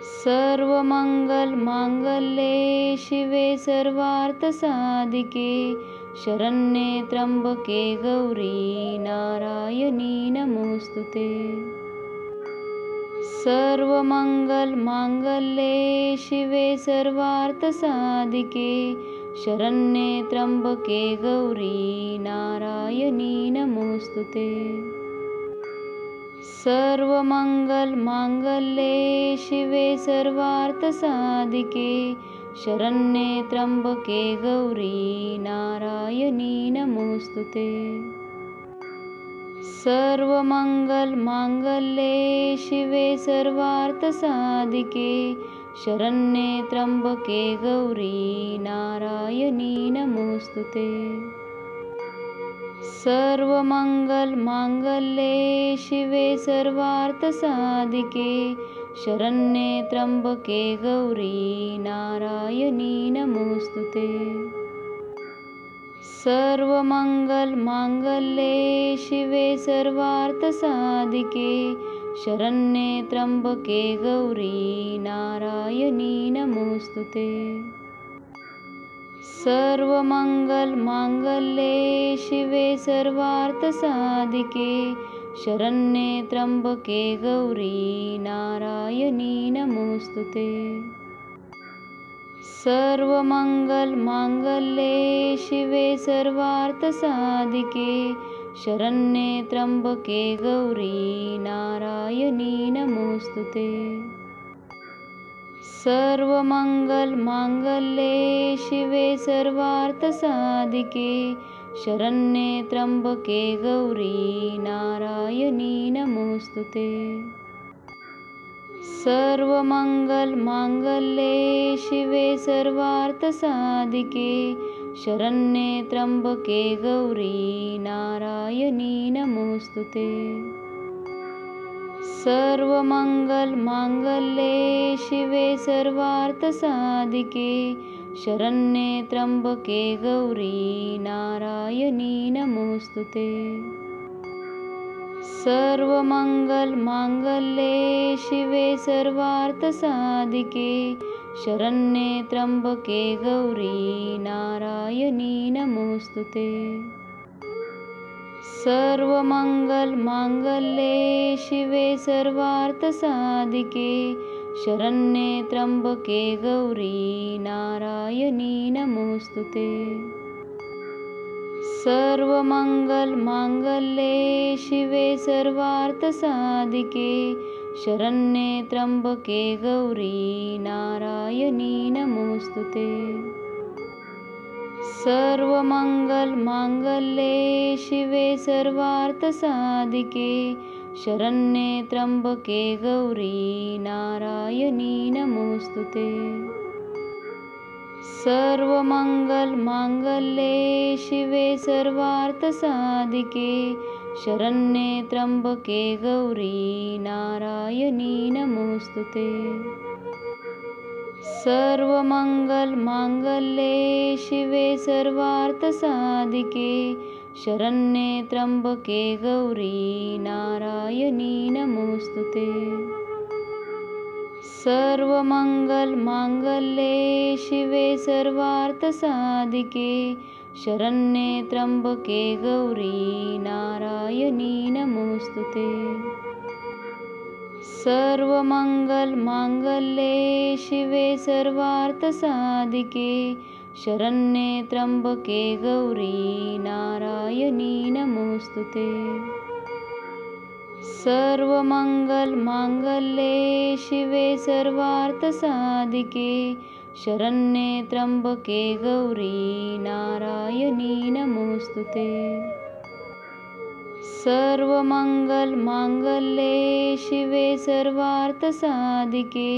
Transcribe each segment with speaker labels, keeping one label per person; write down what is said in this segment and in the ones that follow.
Speaker 1: सर्वमंगलमांगल्ये शिवे सर्वार्थसाधिके शरण्ये त्र्यंबके गौरी नारायणी नमोस्तुते। सर्वमंगलमांगल्ये शिवे सर्वार्थसाधिके शरण्ये त्र्यंबके गौरी नारायणी नमोस्तुते। सर्वमंगलमांगल्ये शिवे सर्वार्थसाधिके शरण्ये त्र्यंबके गौरी नारायणी नमोस्तुते। सर्वमंगलमांगल्ये शिवे सर्वार्थसाधिके शरण्ये त्र्यंबके गौरी नारायणी नमोस्तुते। सर्वमंगलमांगल्ये शिवे सर्वार्थसाधिके शरण्ये त्र्यंबके गौरी नारायणी नमोस्तुते। सर्वमंगलमांगल्ये शिवे सर्वार्थसाधिके शरण्ये त्र्यंबके गौरी नारायणी नमोस्तुते। सर्वमंगलमांगल्ये शिवे सर्वार्थसाधिके शरण्ये त्र्यंबके गौरी नारायणी नमोस्तुते। सर्वमंगलमांगल्ये शिवे सर्वार्थसाधिके शरण्ये त्र्यंबके गौरी नारायणी नमोस्तुते। सर्वमंगलमांगल्ये शिवे सर्वार्थसाधिके शरण्ये त्र्यंबके गौरी नारायणी नमोस्तुते। सर्वमंगलमांगल्ये शिवे सर्वार्थसाधिके शरण्ये त्र्यंबके गौरी नारायणी नमोस्तुते। सर्वमंगलमांगल्ये शिवे सर्वार्थसाधिके शरण्ये त्र्यंबके गौरी नारायणी नमोस्तुते। सर्वमंगलमांगल्ये शिवे सर्वार्थसाधिके शरण्ये त्र्यंबके गौरी नारायणी नमोस्तुते। सर्वमंगलमांगल्ये शिवे सर्वार्थसाधिके शरण्ये त्र्यंबके गौरी नारायणी नमोस्तुते। सर्वमंगलमांगल्ये शिवे सर्वार्थसाधिके शरण्ये त्र्यंबके गौरी नारायणी नमोस्तुते। सर्वमंगलमांगल्ये शिवे सर्वार्थसाधिके शरण्ये त्र्यंबके गौरी नारायणी नमोस्तुते। सर्वमंगलमांगल्ये शिवे सर्वार्थसाधिके शरण्ये त्र्यंबके गौरी नारायणी नमोस्तुते। सर्वमंगलमांगल्ये शिवे सर्वार्थसाधिके शरण्ये त्र्यंबके गौरी नारायणी नमोस्तुते। सर्वमंगलमांगल्ये शिवे सर्वार्थसाधिके शरण्ये त्र्यंबके गौरी नारायणी नमोस्तुते। सर्वमंगलमांगल्ये शिवे सर्वार्थसाधिके शरण्ये त्र्यंबके गौरी नारायणी नमोस्तुते। सर्वमंगलमांगल्ये शिवे सर्वार्थसाधिके शरण्ये त्र्यंबके गौरी नारायणी नमोस्तुते। सर्वमंगलमांगल्ये शिवे सर्वार्थसाधिके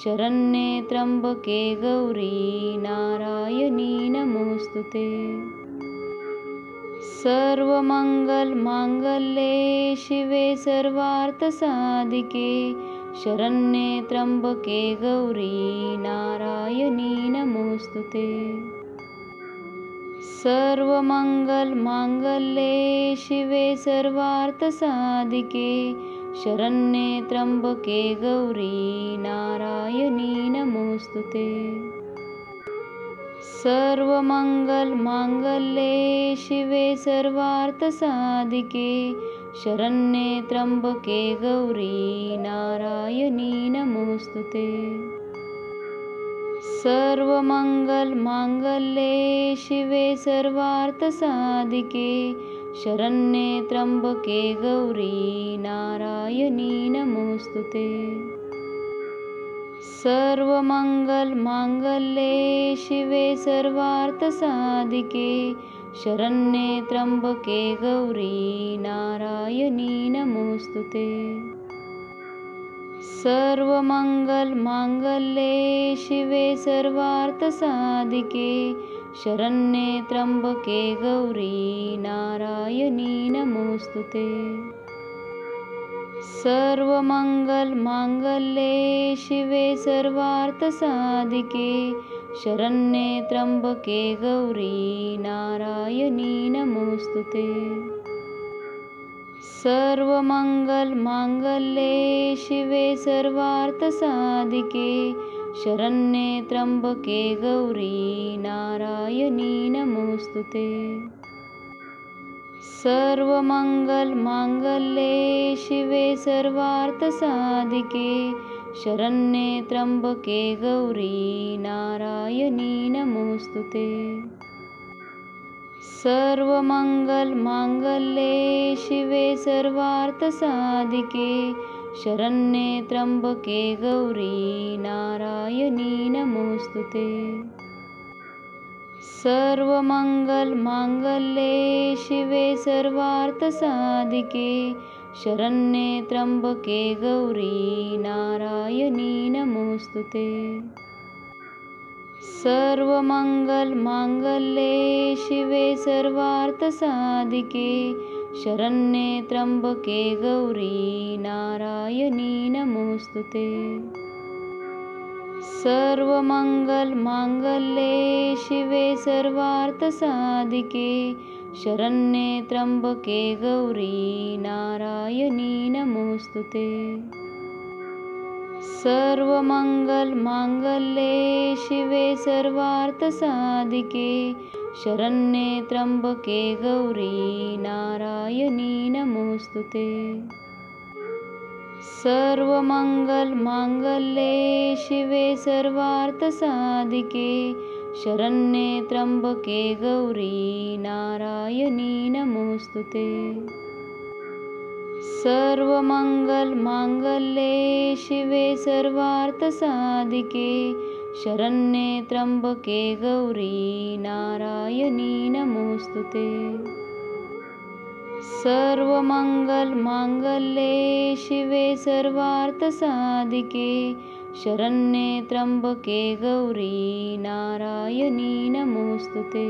Speaker 1: शरण्ये त्र्यंबके गौरी नारायणी नमोस्तुते। सर्वमंगलमांगल्ये शिवे सर्वार्थसाधिके शरण्ये त्र्यंबके गौरी नारायणी नमोस्तुते। सर्वमंगलमांगल्ये शिवे सर्वार्थसाधिके शरण्ये त्र्यंबके गौरी नारायणी नमोस्तुते। सर्वमंगलमांगल्ये शिवे सर्वार्थसाधिके शरण्ये त्र्यंबके गौरी नारायणी नमोस्तुते। सर्वमंगलमांगल्ये शिवे सर्वार्थसाधिके शरण्ये त्र्यंबके गौरी नारायणी नमोस्तुते। सर्वमंगलमांगल्ये शिवे सर्वार्थसाधिके शरण्ये त्र्यंबके गौरी नारायणी नमोस्तुते। सर्वमंगलमांगल्ये शिवे सर्वार्थसाधिके शरण्ये त्र्यंबके गौरी नारायणी नमोस्तुते। सर्वमंगलमांगल्ये शिवे सर्वार्थसाधिके शरण्ये त्र्यंबके गौरी नारायणी नमोस्तुते। सर्वमंगलमांगल्ये शिवे सर्वार्थसाधिके शरण्ये त्र्यंबके गौरी नारायणी नमोस्तुते। सर्वमंगलमांगल्ये शिवे सर्वार्थसाधिके शरण्ये त्र्यंबके गौरी नारायणी नमोस्तुते। सर्वमंगलमांगल्ये शिवे सर्वार्थसाधिके शरण्ये त्र्यंबके गौरी नारायणी नमोस्तुते। सर्वमंगलमांगल्ये शिवे सर्वार्थसाधिके शरण्ये त्र्यंबके गौरी नारायणी नमोस्तुते। सर्वमंगलमांगल्ये शिवे सर्वार्थसाधिके शरण्ये त्र्यंबके गौरी नारायणी नमोस्तुते। सर्वमंगलमांगल्ये शिवे सर्वार्थसाधिके शरण्ये त्र्यंबके गौरी नारायणी नमोस्तुते। सर्वमंगलमांगल्ये शिवे सर्वार्थसाधिके शरण्ये त्र्यंबके गौरी नारायणी नमोस्तुते। सर्वमंगलमांगल्ये शिवे सर्वार्थसाधिके शरण्ये त्र्यंबके गौरी नारायणी नमोस्तुते। सर्वमंगलमांगल्ये शिवे सर्वार्थसाधिके शरण्ये त्र्यंबके गौरी नारायणी नमोस्तुते। सर्वमंगलमांगल्ये शिवे सर्वार्थसाधिके शरण्ये त्र्यंबके गौरी नारायणी नमोस्तुते।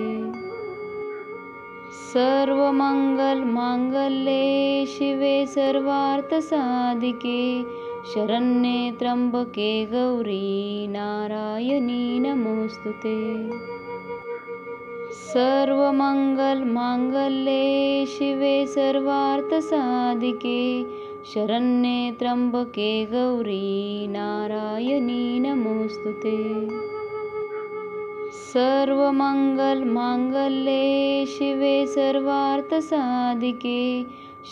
Speaker 1: सर्वमंगलमांगल्ये शिवे सर्वार्थसाधिके शरण्ये त्र्यंबके गौरी नारायणी नमोस्तुते। सर्वमंगलमांगल्ये शिवे सर्वार्थसाधिके शरण्ये त्र्यंबके गौरी नारायणी नमोस्तुते। सर्वमंगलमांगल्ये शिवे सर्वार्थसाधिके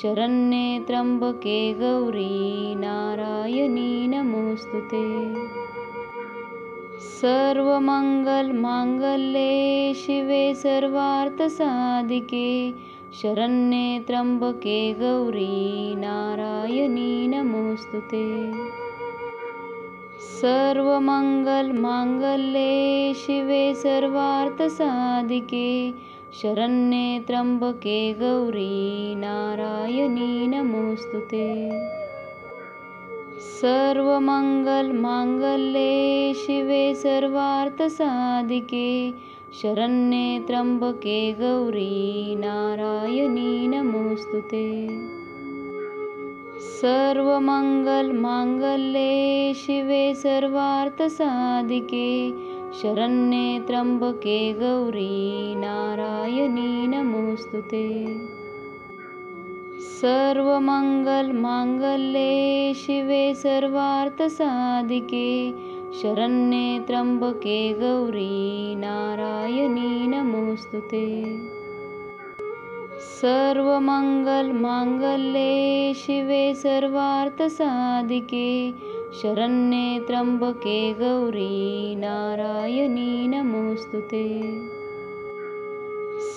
Speaker 1: शरण्ये त्र्यंबके गौरी नारायणी नमोस्तुते। सर्वमंगलमांगल्ये शिवे सर्वार्थसाधिके शरण्ये त्र्यंबके गौरी नारायणी नमोस्तुते। सर्वमंगलमांगल्ये शिवे सर्वार्थसाधिके शरण्ये त्र्यंबके गौरी नारायणी नमोस्तुते। सर्वमंगलमांगल्ये शिवे सर्वार्थसाधिके शरण्ये त्र्यंबके गौरी नारायणी नमोस्तुते। सर्वमंगलमांगल्ये शिवे सर्वार्थसाधिके शरण्ये त्र्यंबके गौरी नारायणी नमोस्तुते। सर्वमंगलमांगल्ये शिवे सर्वार्थसाधिके शरण्ये त्र्यंबके गौरी नारायणी नमोस्तुते। सर्वमंगलमांगल्ये शिवे सर्वार्थसाधिके शरण्ये त्र्यंबके गौरी नारायणी नमोस्तुते।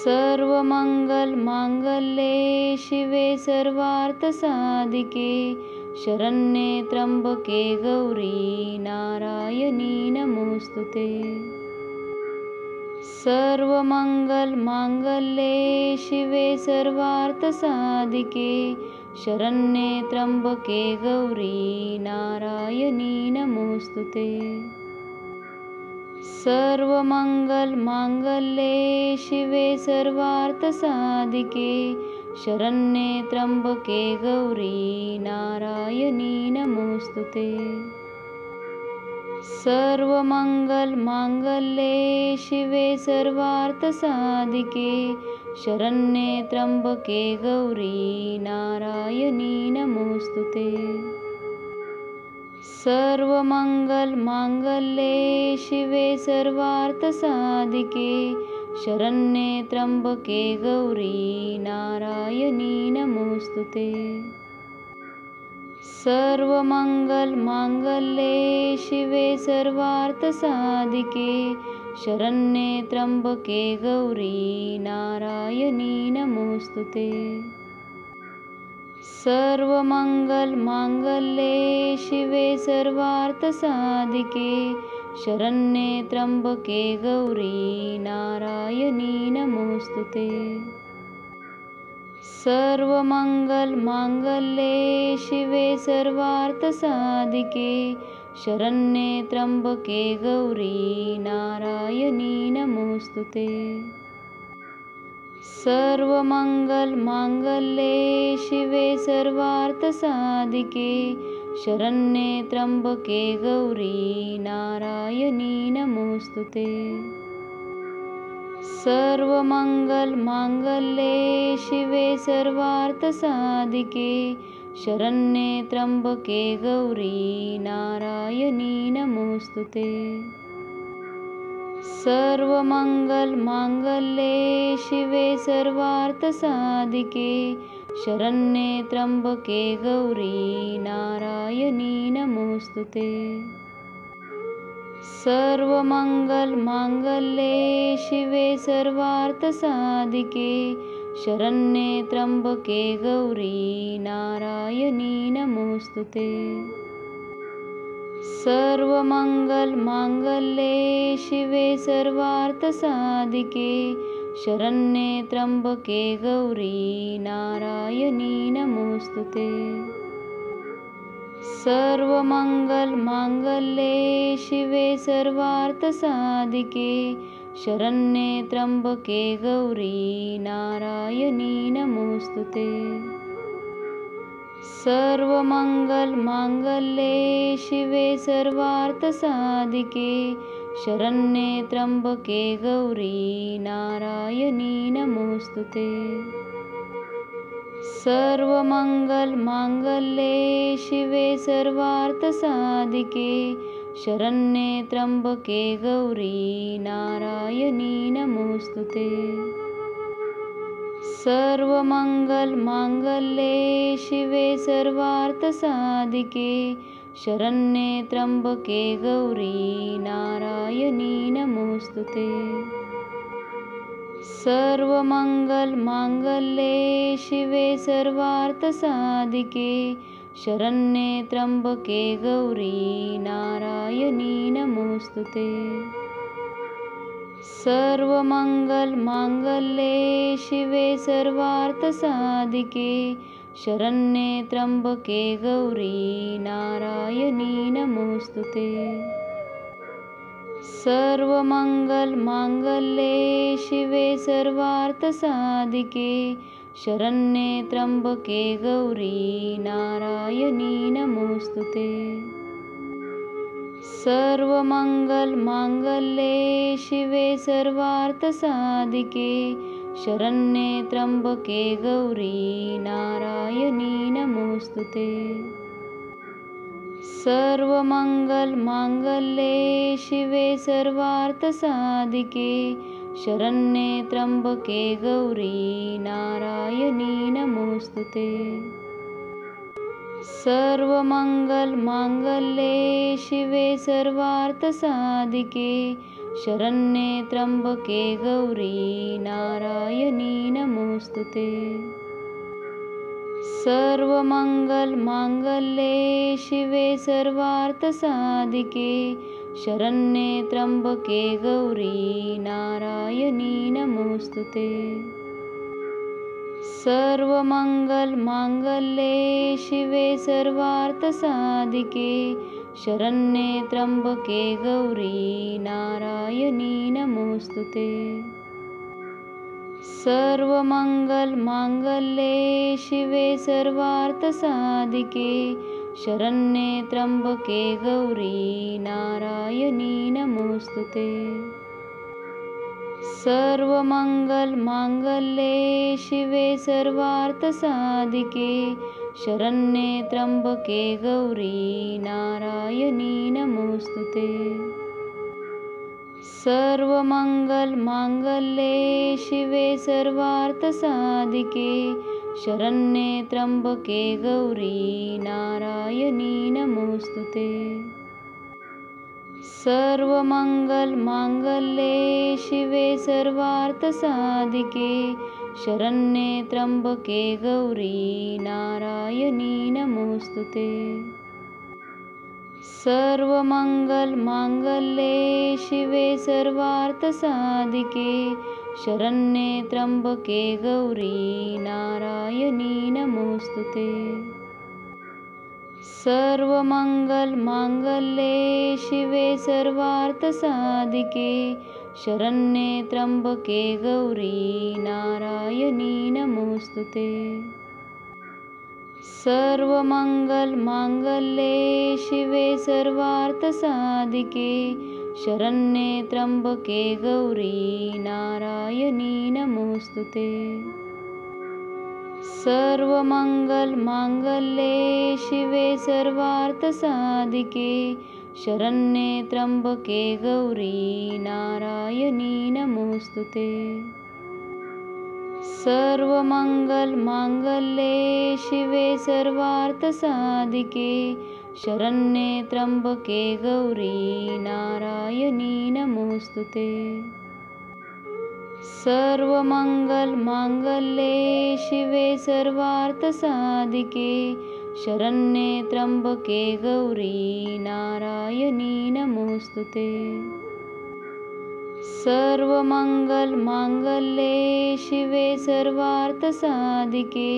Speaker 1: सर्वमंगलमांगल्ये शिवे सर्वार्थसाधिके शरण्ये त्र्यंबके गौरी नारायणी नमोस्तुते। सर्वमंगलमांगल्ये शिवे सर्वार्थसाधिके शरण्ये त्र्यंबके गौरी नारायणी नमोस्तुते। सर्वमंगलमांगल्ये शिवे सर्वार्थसाधिके शरण्ये त्र्यंबके गौरी नारायणी नमोस्तुते। सर्वमंगलमांगल्ये शिवे सर्वार्थसाधिके शरण्ये त्र्यंबके गौरी नारायणी नमोस्तुते। सर्वमंगलमांगल्ये शिवे सर्वार्थसाधिके शरण्ये त्र्यंबके गौरी नारायणी नमोस्तुते। सर्वमंगलमांगल्ये शिवे सर्वार्थसाधिके शरण्ये त्र्यंबके गौरी नारायणी नमोस्तुते। सर्वमंगलमांगल्ये शिवे सर्वार्थसाधिके शरण्ये त्र्यंबके गौरी नारायणी नमोस्तुते। सर्वमंगलमांगल्ये शिवे सर्वार्थसाधिके शरण्ये त्र्यंबके गौरी नारायणी नमोस्तुते। सर्वमंगलमांगल्ये शिवे सर्वार्थसाधिके शरण्ये त्र्यंबके गौरी नारायणी नमोस्तुते। सर्वमंगलमांगल्ये शिवे सर्वार्थसाधिके शरण्ये त्र्यंबके गौरी नारायणी नमोस्तुते। सर्वमंगलमांगल्ये शिवे सर्वार्थसाधिके शरण्ये त्र्यंबके गौरी नारायणी नमोस्तुते। सर्वमंगलमांगल्ये शिवे सर्वार्थसाधिके शरण्ये त्र्यंबके गौरी नारायणी नमोस्तुते। सर्वमंगलमांगल्ये शिवे सर्वार्थसाधिके शरण्ये त्र्यंबके गौरी नारायणी नमोस्तुते। सर्वमंगलमांगल्ये शिवे सर्वार्थसाधिके शरण्ये त्र्यंबके गौरी नारायणी नमोस्तुते। सर्वमंगलमांगल्ये शिवे सर्वार्थसाधिके शरण्ये त्र्यंबके गौरी नारायणी नमोस्तुते। सर्वमंगलमांगल्ये शिवे सर्वार्थसाधिके शरण्ये त्र्यंबके गौरी नारायणी नमोस्तुते। सर्वमंगलमांगल्ये शिवे सर्वार्थसाधिके शरण्ये त्र्यंबके गौरी नारायणी नमोस्तुते। सर्वमंगलमांगल्ये शिवे सर्वार्थसाधिके शरण्ये त्र्यंबके गौरी नारायणी नमोस्तुते। सर्वमंगलमांगल्ये शिवे सर्वार्थसाधिके शरण्ये त्र्यंबके गौरी नारायणी नमोस्तुते। सर्वमंगलमांगल्ये शिवे सर्वार्थसाधिके शरण्ये त्र्यंबके गौरी नारायणी नमोस्तुते। सर्वमंगलमांगल्ये शिवे सर्वार्थसाधिके शरण्ये त्र्यंबके गौरी नारायणी नमोस्तुते। सर्वमंगलमांगल्ये शिवे सर्वार्थसाधिके शरण्ये त्र्यंबके गौरी नारायणी नमोस्तुते। सर्वमंगलमांगल्ये शिवे सर्वार्थसाधिके शरण्ये त्र्यंबके गौरी नारायणी नमोस्तुते। सर्वमंगलमांगल्ये शिवे सर्वार्थसाधिके शरण्ये त्र्यंबके गौरी नारायणी नमोस्तुते। सर्वमंगलमांगल्ये शिवे सर्वार्थसाधिके शरण्ये त्र्यंबके गौरी नारायणी नमोस्तुते। सर्वमंगलमांगल्ये शिवे सर्वार्थसाधिके शरण्ये त्र्यंबके गौरी नारायणी नमोस्तुते। सर्वमंगलमांगल्ये शिवे सर्वार्थसाधिके शरण्ये त्र्यंबके गौरी नारायणी नमोस्तुते। सर्वमंगलमांगल्ये शिवे सर्वार्थसाधिके शरण्ये त्र्यंबके गौरी नारायणी नमोस्तुते। सर्वमंगलमांगल्ये शिवे सर्वार्थसाधिके शरण्ये त्र्यंबके गौरी नारायणी नमोस्तुते। सर्वमंगलमांगल्ये शिवे सर्वार्थसाधिके शरण्ये त्र्यंबके गौरी नारायणी नमोस्तुते। सर्वमंगलमांगल्ये शिवे सर्वार्थसाधिके शरण्ये त्र्यंबके गौरी नारायणी नमोस्तुते। सर्वमंगलमांगल्ये शिवे सर्वार्थसाधिके शरण्ये त्र्यंबके गौरी नारायणी नमोस्तुते। सर्वमंगलमांगल्ये शिवे सर्वार्थसाधिके शरण्ये त्र्यंबके गौरी नारायणी नमोस्तुते। सर्वमंगलमांगल्ये शिवे सर्वार्थसाधिके शरण्ये त्र्यंबके गौरी नारायणी नमोस्तुते। सर्वमंगलमांगल्ये शिवे सर्वार्थसाधिके शरण्ये त्र्यंबके गौरी नारायणी नमोस्तुते। सर्वमंगलमांगल्ये शिवे सर्वार्थसाधिके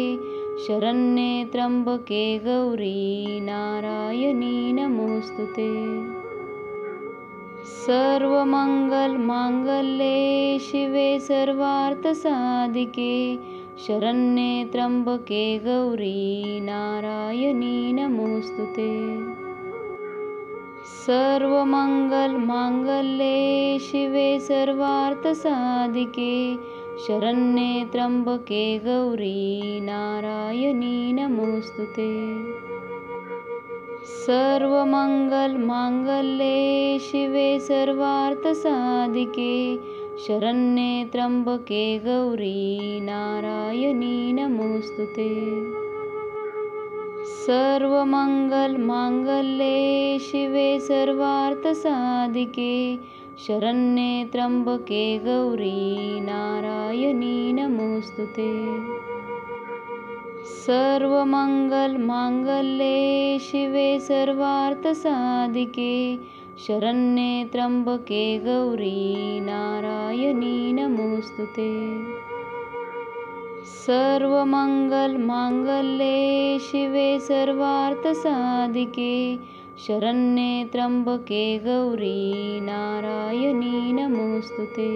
Speaker 1: शरण्ये त्र्यंबके गौरी नारायणी नमोस्तुते। सर्वमंगलमांगल्ये शिवे सर्वार्थसाधिके शरण्ये त्र्यंबके गौरी नारायणी नमोस्तुते। सर्वमंगलमांगल्ये शिवे सर्वार्थसाधिके शरण्ये त्र्यंबके गौरी नारायणी नमोस्तुते। सर्वमंगलमांगल्ये शिवे सर्वार्थसाधिके शरण्ये त्र्यंबके गौरी नारायणी नमोस्तुते। सर्वमंगलमांगल्ये शिवे सर्वार्थसाधिके शरण्ये त्र्यंबके गौरी नारायणी नमोस्तुते। सर्वमंगलमांगल्ये शिवे सर्वार्थसाधिके शरण्ये त्र्यंबके गौरी नारायणी नमोस्तुते। सर्वमंगलमांगल्ये शिवे सर्वार्थसाधिके शरण्ये त्र्यंबके गौरी नारायणी नमोस्तुते।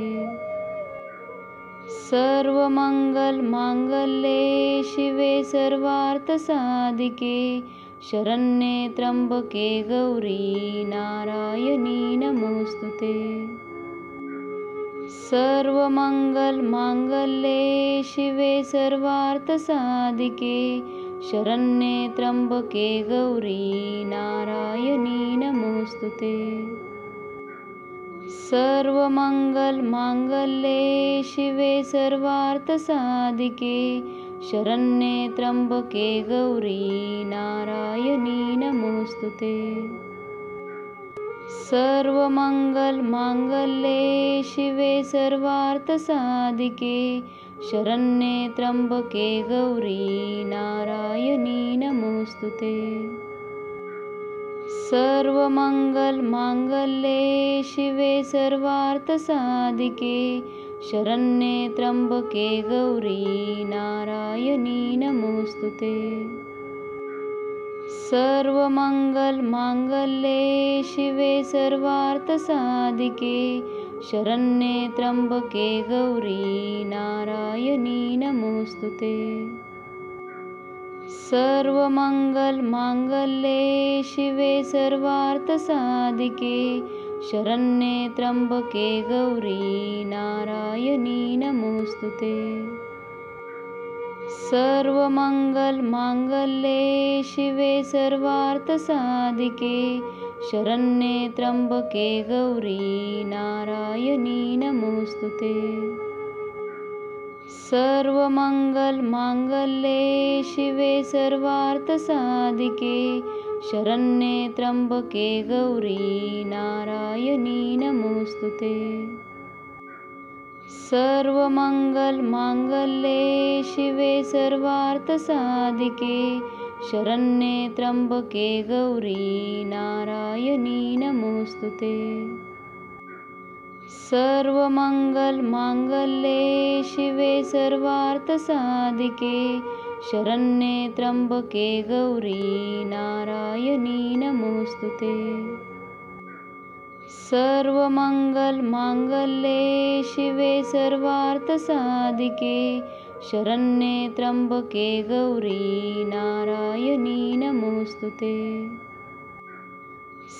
Speaker 1: सर्वमंगलमांगल्ये शिवे सर्वार्थसाधिके शरण्ये त्र्यंबके गौरी नारायणी नमोस्तुते। सर्वमंगलमांगल्ये शिवे सर्वार्थसाधिके शरण्ये त्र्यंबके गौरी नारायणी नमोस्तुते। सर्वमंगलमांगल्ये शिवे सर्वार्थसाधिके शरण्ये त्र्यंबके गौरी नारायणी नमोस्तुते। सर्वमंगलमांगल्ये शिवे सर्वार्थसाधिके शरण्ये त्र्यंबके गौरी नारायणी नमोस्तुते। सर्वमंगलमांगल्ये शिवे सर्वार्थसाधिके शरण्ये त्र्यंबके गौरी नारायणी नमोस्तुते। सर्वमंगलमांगल्ये शिवे सर्वार्थसाधिके शरण्ये त्र्यंबके गौरी नारायणी नमोस्तुते। सर्वमंगलमांगल्ये शिवे सर्वार्थसाधिके शरण्ये त्र्यंबके गौरी नारायणी नमोस्तुते। सर्वमंगलमांगल्ये शिवे सर्वार्थसाधिके शरण्ये त्र्यंबके गौरी नारायणी नमोस्तुते। सर्वमंगलमांगल्ये शिवे सर्वार्थसाधिके शरण्ये त्र्यंबके गौरी नारायणी नमोस्तुते। सर्वमंगलमांगल्ये शिवे सर्वार्थसाधिके शरण्ये त्र्यंबके गौरी नारायणी नमोस्तुते। सर्वमंगलमांगल्ये शिवे सर्वार्थसाधिके शरण्ये त्र्यंबके गौरी नारायणी नमोस्तुते। सर्वमंगलमांगल्ये शिवे सर्वार्थसाधिके शरण्ये त्र्यंबके गौरी नारायणी नमोस्तुते।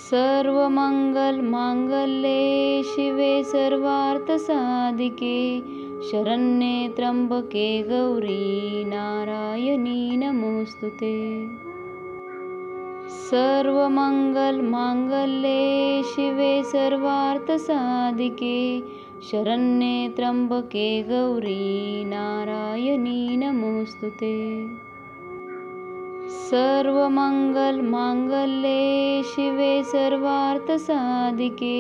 Speaker 1: सर्वमंगलमांगल्ये शिवे सर्वार्थसाधिके शरण्ये त्र्यंबके गौरी नारायणी नमोस्तुते। सर्वमंगलमांगल्ये शिवे सर्वार्थसाधिके शरण्ये त्र्यंबके गौरी नारायणी नमोस्तुते। सर्वमंगलमांगल्ये शिवे सर्वार्थसाधिके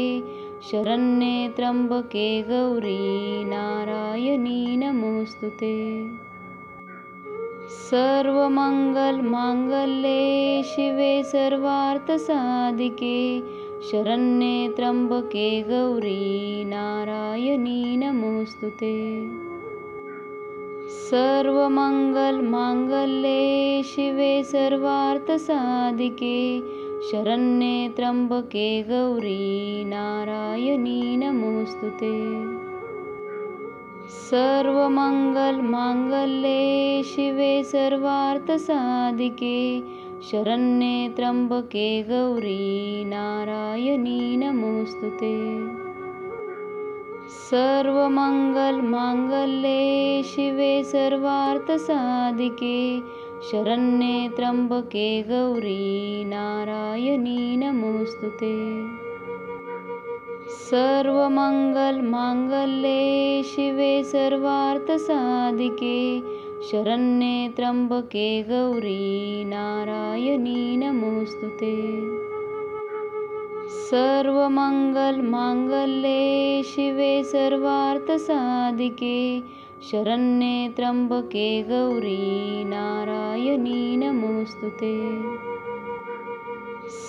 Speaker 1: शरण्ये त्र्यंबके गौरी नारायणी नमोस्तुते। सर्वमंगलमांगल्ये शिवे सर्वार्थसाधिके शरण्ये त्र्यंबके गौरी नारायणी नमोस्तुते। सर्वमंगलमांगल्ये शिवे सर्वार्थसाधिके शरण्ये त्र्यंबके गौरी नारायणी नमोस्तुते। सर्वमंगलमांगल्ये शिवे सर्वार्थसाधिके शरण्ये त्र्यंबके गौरी नारायणी नमोस्तुते। सर्वमंगलमांगल्ये शिवे सर्वार्थसाधिके शरण्ये त्र्यंबके गौरी नारायणी नमोस्तुते। सर्वमंगलमांगल्ये शिवे सर्वार्थसाधिके शरण्ये त्र्यंबके गौरी नारायणी नमोस्तुते। सर्वमंगलमांगल्ये शिवे सर्वार्थसाधिके शरण्ये त्र्यंबके गौरी नारायणी नमोस्तुते।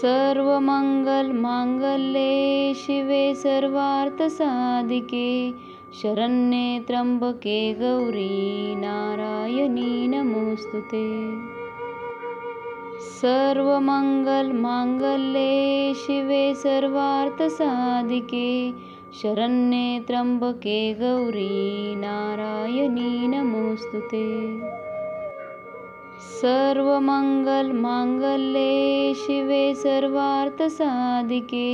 Speaker 1: सर्वमंगलमांगल्ये शिवे सर्वार्थसाधिके शरण्ये त्र्यंबके गौरी नारायणी नमोस्तुते। सर्वमंगलमांगल्ये शिवे सर्वार्थसाधिके शरण्ये त्र्यंबके गौरी नारायणी नमोस्तुते। सर्वमंगलमांगल्ये शिवे सर्वार्थसाधिके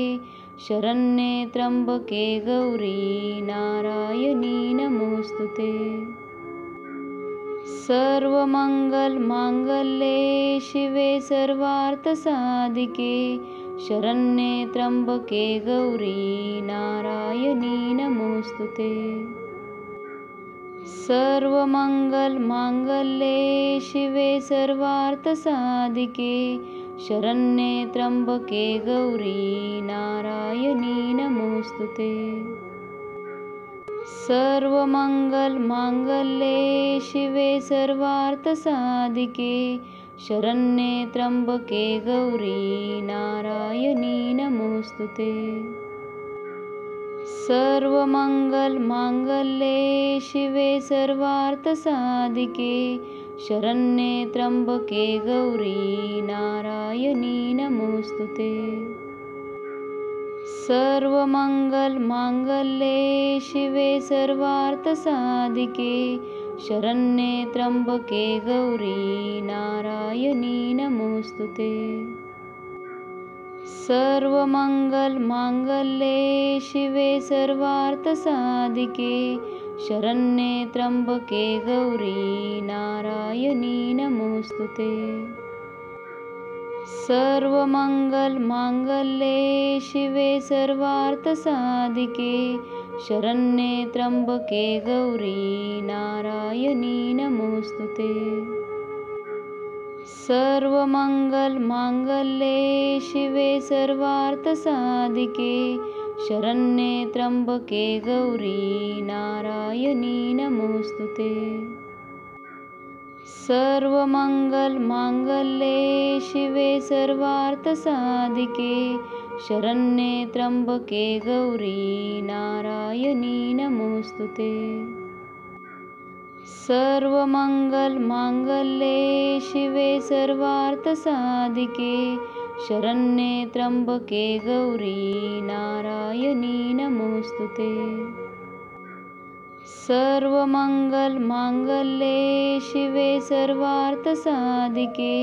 Speaker 1: शरण्ये त्र्यंबके गौरी नारायणी नमोस्तुते। सर्वमंगलमांगल्ये शिवे सर्वार्थसाधिके शरण्ये त्र्यंबके गौरी नारायणी नमोस्तुते। सर्वमंगलमांगल्ये शिवे सर्वार्थसाधिके शरण्ये त्र्यंबके गौरी नारायणी नमोस्तुते। सर्वमंगलमांगल्ये शिवे सर्वार्थसाधिके शरण्ये त्र्यंबके गौरी नारायणी नमोस्तुते। सर्वमंगलमांगल्ये शिवे सर्वार्थसाधिके शरण्ये त्र्यंबके गौरी नारायणी नमोस्तुते। सर्वमंगलमांगल्ये शिवे सर्वार्थसाधिके शरण्ये त्र्यंबके गौरी नारायणी नमोस्तुते। सर्वमंगलमांगल्ये शिवे सर्वार्थसाधिके शरण्ये त्र्यंबके गौरी नारायणी नमोस्तुते। सर्वमंगलमांगल्ये शिवे सर्वार्थसाधिके शरण्ये त्र्यंबके गौरी नारायणी नमोस्तुते। सर्वमंगलमांगल्ये शिवे सर्वार्थसाधिके शरण्ये त्र्यंबके गौरी नारायणी नमोस्तुते। सर्वमंगलमांगल्ये शिवे सर्वार्थसाधिके शरण्ये त्र्यंबके गौरी नारायणी नमोस्तुते। सर्वमंगलमांगल्ये शिवे सर्वार्थसाधिके शरण्ये त्र्यंबके गौरी नारायणी नमोस्तुते। सर्वमंगलमांगल्ये शिवे सर्वार्थसाधिके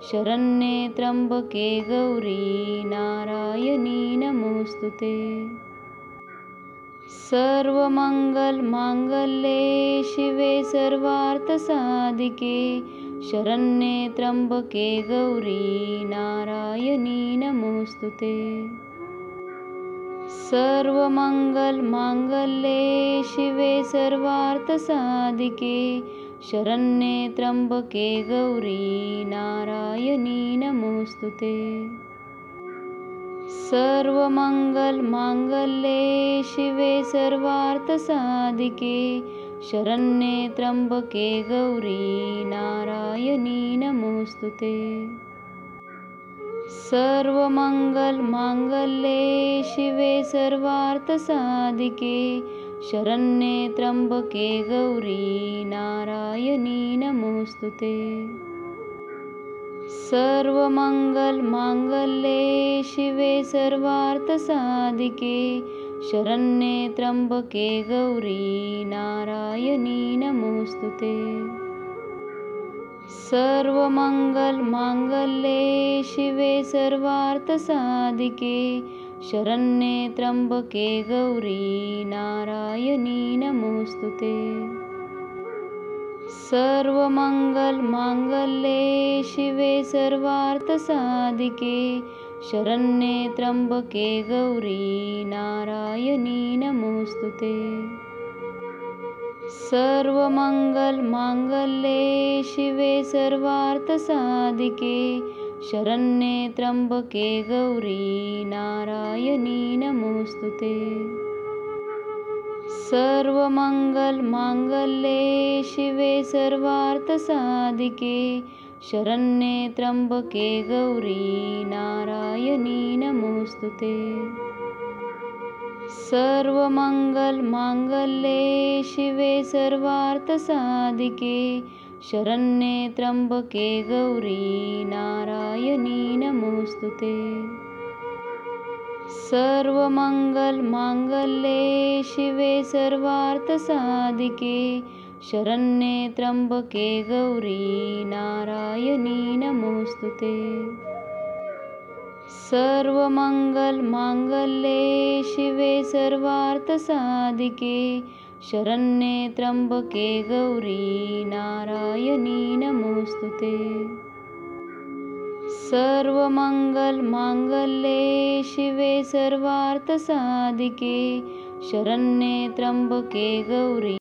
Speaker 1: शरण्ये त्र्यंबके गौरी नारायणी नमोस्तुते। सर्वमंगलमांगल्ये शिवे सर्वार्थसाधिके शरण्ये त्र्यंबके गौरी नारायणी नमोस्तुते। सर्वमंगलमांगल्ये शिवे सर्वार्थसाधिके शरण्ये त्र्यंबके गौरी नारायणी नमोस्तुते। सर्वमंगलमांगल्ये शिवे सर्वार्थसाधिके शरण्ये त्र्यंबके गौरी नारायणी नमोस्तुते। सर्वमंगलमांगल्ये शिवे सर्वार्थसाधिके शरण्ये त्र्यंबके गौरी नारायणी नमोस्तुते। सर्वमंगलमांगल्ये शिवे सर्वार्थसाधिके शरण्ये त्र्यंबके गौरी नारायणी नमोस्तुते। सर्वमंगलमांगल्ये शिवे सर्वार्थसाधिके शरण्ये त्र्यंबके गौरी नारायणी नमोस्तुते। सर्वमंगलमांगल्ये शिवे सर्वार्थसाधिके शरण्ये त्र्यंबके गौरी नारायणी नमोस्तुते। सर्वमंगलमांगल्ये शिवे सर्वार्थसाधिके शरण्ये त्र्यंबके गौरी नारायणी नमोस्तुते। सर्वमंगलमांगल्ये शिवे सर्वार्थसाधिके शरण्ये त्र्यंबके गौरी नारायणी नमोस्तुते। सर्वमंगलमांगल्ये शिवे सर्वार्थसाधिके शरण्ये त्र्यंबके गौरी नारायणी नमोस्तुते। सर्वमंगलमांगल्ये शिवे सर्वार्थसाधिके शरण्ये त्र्यंबके गौरी नारायणी नमोस्तुते। सर्वमंगलमांगल्ये सर्वमङ्गलमाङ्गल्ये शिवे सर्वार्थसाधिके शरण्ये त्र्यम्बके गौरी नारायणी नमोस्तुते। सर्वमङ्गलमाङ्गल्ये शिवे सर्वार्थसाधिके शरण्ये त्र्यम्बके गौरी